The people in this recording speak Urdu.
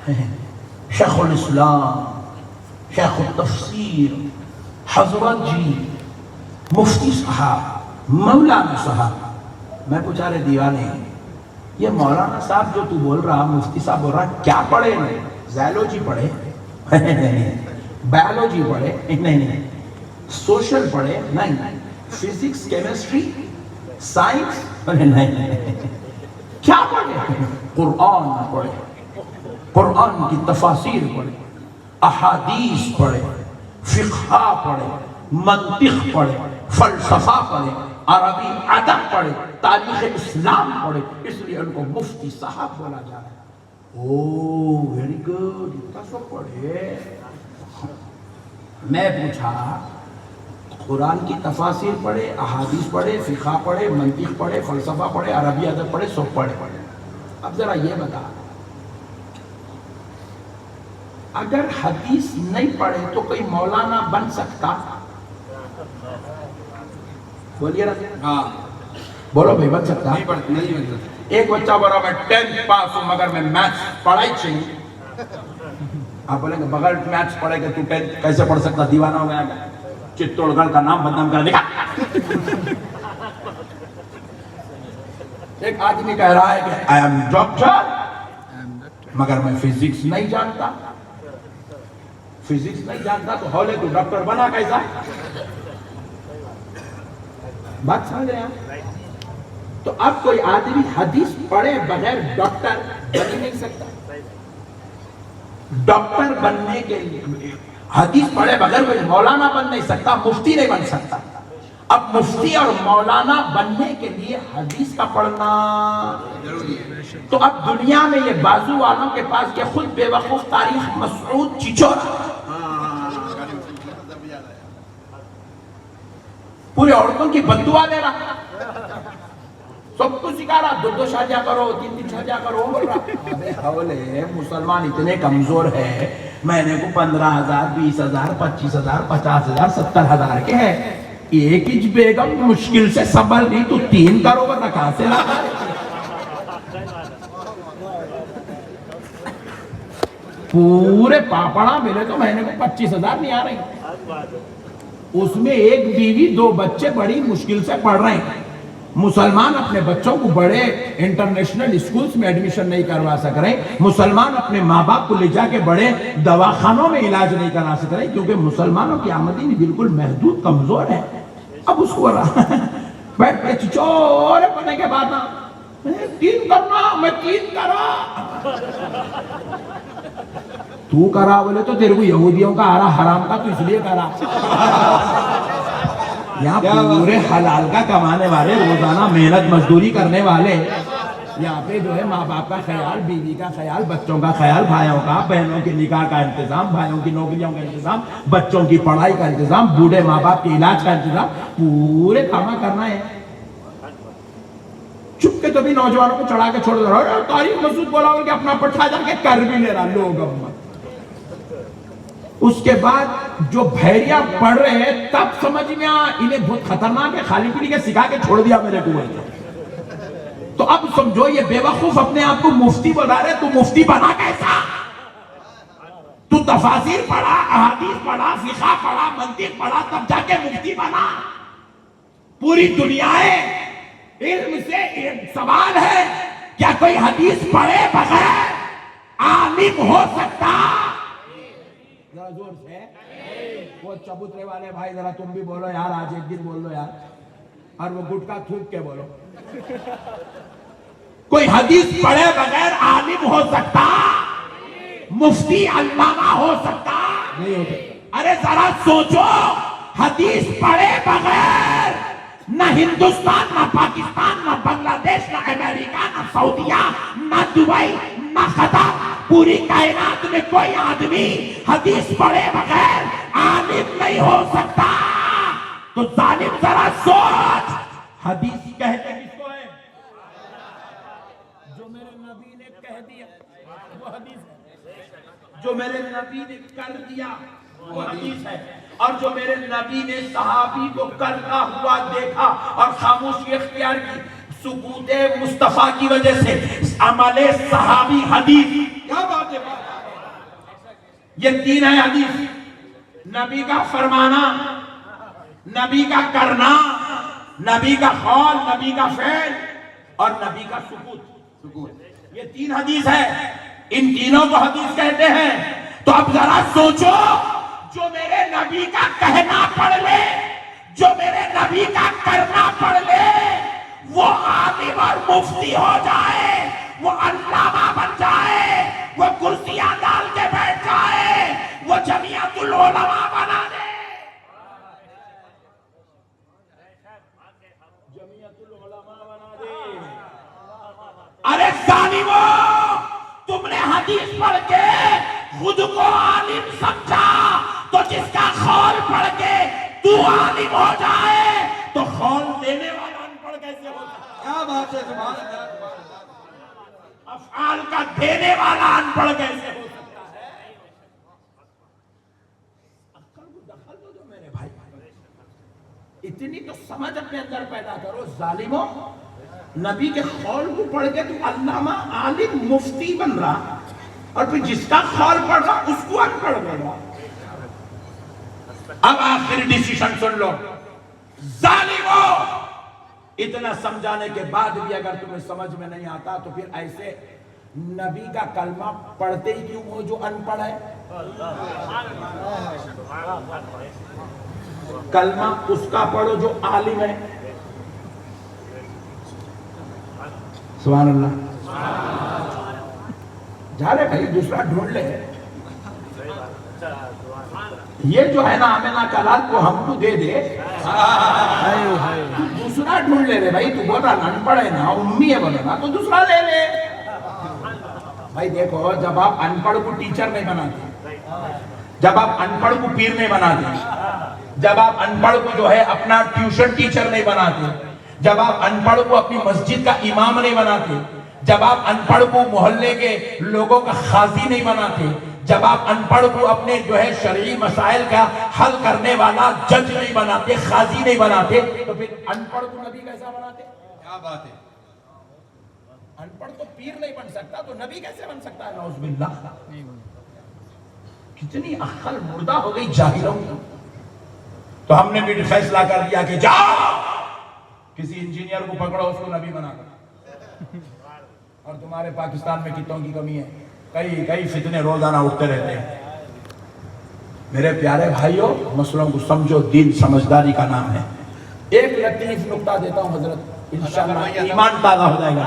شیخ الاسلام، شیخ التفسیر حضرت جی، مفتی صاحب، مولانا صاحب۔ میں پوچھا رہے دیوانے، یہ مولانا صاحب جو تو بول رہا، مفتی صاحب بول رہا، کیا پڑھے نہیں؟ زائلوجی پڑھے؟ بایولوجی پڑھے؟ نہیں۔ سوشل پڑھے؟ نہیں۔ Physics, chemistry, science? نہیں۔ کیا پڑھے؟ قرآن پڑھے، قرآن کی تفاسیر پڑھے، احادیث پڑھے، فقہ پڑھے، منطق پڑھے، فلسفہ پڑھے، عربی ادب پڑھے، تاریخ اسلام پڑھے، اس لیے ان کو مفتی صاحب بولا جا رہا ہے۔ اوہ ویری گڈ، اتنا سب پڑھے۔ میں پوچھا قرآن کی تفاسیر پڑھے، احادیث پڑھے، فقہ پڑھے، منطق پڑھے، فلسفہ پڑھے، عربی ادب پڑھے، سب پڑھے۔ اب ذرا یہ بتا، اگر حدیث نہیں پڑھے تو کوئی مولانا بن سکتا؟ بولیے نا، ہاں بولو بھائی، بن سکتا؟ نہیں بن سکتا۔ ایک بچہ بولا میں 10th پاس ہوں مگر میں میتھس پڑھائی چاہیے۔ آپ بولیں گے بغیر میتھس پڑھے گا تو 10th کیسے پڑھ سکتا؟ دیوانہ ہو گیا گا، چتوڑ گڑھ کا نام بدنام کر دیا۔ ایک آدمی کہہ رہا ہے کہ I am ڈاکٹر مگر میں فزکس نہیں جانتا۔ فزکس نہیں جانتا تو ہولے تو ڈاکٹر بنا کیسا؟ بات سمجھ رہے ہیں؟ تو اب کوئی آدمی حدیث پڑھے بغیر ڈاکٹر بن ہی نہیں سکتا۔ ڈاکٹر بننے کے لیے حدیث پڑھے بغیر کوئی مولانا بن نہیں سکتا، مفتی نہیں بن سکتا۔ اب مفتی اور مولانا بننے کے لیے حدیث کا پڑھنا ضروری ہے۔ تو اب دنیا میں یہ بازو والوں کے پاس یہ خود بے وقوف تاریخ مسعود چچورا پورے عورتوں کی بددعا دے رہا، سب کو سکھا رہا، 2 شادیاں کرو، 3 شادیاں کرو، بول رہا۔ ابے حولے، مسلمان اتنے کمزور ہے، مہینے کو 15,000، 20,000، 25,000، 50,000، 70,000 کے ہیں۔ ایک ہی بیگم مشکل سے سنبھل نہیں تو 3 کروڑ کہاں سے لا؟ پورے پاپڑا ملے تو مہینے کو 25,000 نہیں آ رہی، اس میں ایک بیوی 2 بچے بڑی مشکل سے پڑھ رہے ہیں۔ مسلمان اپنے بچوں کو بڑے انٹرنیشنل اسکولز میں ایڈمیشن نہیں کروا سک رہے، مسلمان اپنے ماں باپ کو لے جا کے بڑے دواخانوں میں علاج نہیں کرا سک رہے، کیونکہ مسلمانوں کی آمدنی بالکل محدود کمزور ہے۔ اب اس کو بیٹھ پہ چچور پڑھنے کے بعد 3 کرنا، میں 3 کرا، تو کرا بولے تو تیرے کو یہودیوں کا آ رہا حرام کا، تو اس لیے کرا۔ یہاں پورے حلال کا کمانے والے، روزانہ محنت مزدوری کرنے والے، یہاں پہ جو ہے ماں باپ کا خیال، بیوی کا خیال، بچوں کا خیال، بھائیوں کا، بہنوں کے نکاح کا انتظام، بھائیوں کی نوکریوں کا انتظام، بچوں کی پڑھائی کا انتظام، بوڑھے ماں باپ کے علاج کا انتظام، پورے کام کرنا ہے۔ چپ کے تو بھی نوجوانوں کو چڑھا کے چھوڑ دے رہا، تاریخ مسعود بولا کہ اپنا پٹھا جا کے کر بھی لے رہا لوگ۔ اب اس کے بعد جو بھیریا پڑھ رہے ہیں تب سمجھ میں انہیں بہت خطرناک ہے، خالی پیڑی کے سکھا کے چھوڑ دیا میرے کو۔ تو اب سمجھو یہ بے وقوف اپنے آپ کو مفتی بنا رہے، تو مفتی بنا کیسا؟ تو تفاسیر پڑھا، احادیث پڑھا، فقہ پڑھا، منطق پڑھا، تب جا کے مفتی بنا۔ پوری دنیا علم سے ایک سوال ہے، کیا کوئی حدیث پڑھے بغیر عالم ہو سکتا؟ ذرا زور سے، وہ چبوترے والے بھائی ذرا تم بھی بولو یار، آج ایک دن بول لو یار، اور وہ گٹکا تھوک کے بولو۔ کوئی حدیث پڑھے بغیر عالم ہو سکتا؟ مفتی علامہ ہو سکتا؟ نہیں ہو سکتا۔ ارے ذرا سوچو، حدیث پڑھے بغیر نہ ہندوستان، نہ پاکستان، نہ بنگلہ دیش، نہ امریکہ، نہ سعودیہ، نہ دبئی، نہ قطر، پوری کائنات میں کوئی آدمی حدیث پڑھے بغیر عالم نہیں ہو سکتا۔ تو ظالم ذرا سوچ، حدیث کہتے کس کو ہے؟ جو میرے نبی نے کہہ دیا وہ حدیث ہے، جو میرے نبی نے کر دیا وہ حدیث ہے، اور جو میرے نبی نے صحابی کو کرتا ہوا دیکھا اور خاموشی اختیار کی، سکوت مصطفیٰ کی وجہ سے عمل صحابی حدیث۔ کیا بات ہے؟ یہ تین ہے حدیث، نبی کا فرمانا، نبی کا کرنا، نبی کا قول، نبی کا فعل اور نبی کا سکوت، یہ تین حدیث ہے، ان تینوں کو حدیث کہتے ہیں۔ تو اب ذرا سوچو، جو میرے نبی کا کہنا پڑھ لے، جو میرے نبی کا کرنا پڑھ لے، وہ عالم اور مفتی ہو جائے، وہ علامہ بن جائے، وہ کرسیاں ڈال کے بیٹھ جائے، وہ جمعیت العلماء بنا دے، جمعیت العلماء بنا دے۔ ارے ظالمو، تم نے حدیث پڑھ کے خود کو عالم سمجھا، تو جس کا خول پڑھ کے تو عالم ہو جائے تو خول دینے والا ان پڑھ کیسے ہو سکتا ہے؟ کیا بات ہے، سبحان اللہ۔ افعال کا دینے والا ان پڑھ کیسے ہو سکتا ہے؟ عقل کو دخل دو میرے بھائی، اتنی تو سمجھ اپنے اندر پیدا کرو۔ ظالموں، نبی کے قول کو پڑھ کے تو علامہ، عالم، مفتی بن رہا، اور پھر جس کا قول پڑھ رہا اس کو ان پڑھ بن رہا۔ اب آخری ڈیسیشن سن لو، ظالموں، اتنا سمجھانے کے بعد بھی اگر تمہیں سمجھ میں نہیں آتا تو پھر ایسے نبی کا کلمہ پڑھتے ہی کیوں ہو جو ان پڑھ ہے؟ کلمہ اس کا پڑھو جو عالم ہے۔ سبحان اللہ۔ جا رہے بھائی، دوسرا ڈھونڈ لے۔ یہ جو ہے نا آمینہ کلال کو ہم کو دے دے، دوسرا ڈھونڈ لے رہے بھائی۔ تو بول رہا ان پڑھ ہے نا، امی ہے بولے نا، تو دوسرا لے لے بھائی۔ دیکھو، جب آپ ان پڑھ کو ٹیچر نہیں بناتے، جب آپ ان پڑھ کو پیر نہیں بناتے، جب آپ ان پڑھ کو جو ہے اپنا ٹیوشن ٹیچر نہیں بناتے، جب آپ ان پڑھ کو اپنی مسجد کا امام نہیں بناتے، جب آپ ان پڑھ کو محلے کے لوگوں کا قاضی نہیں بناتے، جب آپ ان پڑھ کو اپنے جو ہے شرعی مسائل کا حل کرنے والا جج نہیں بناتے، قاضی نہیں بناتے، تو پھر ان پڑھ کو نبی کیسا بناتے؟ کیا بات ہے، ان پڑھ تو پیر نہیں بن سکتا تو نبی کیسے بن سکتا ہے؟ نعوذ باللہ۔ کتنی عقل مردہ ہو گئی جاہلوں کی۔ تو ہم نے بھی فیصلہ کر دیا کہ جاؤ کسی انجینئر کو پکڑو، اس کو نبی بنا کر۔ اور تمہارے پاکستان میں کتوں کی کمی ہے، کئی فتنے روزانہ اٹھتے رہتے ہیں۔ میرے پیارے بھائیوں، مسئلوں کو سمجھو، دین سمجھداری کا نام ہے۔ ایک لطیف نکتہ دیتا ہوں حضرت، انشاءاللہ ایمان تازہ ہو جائے گا۔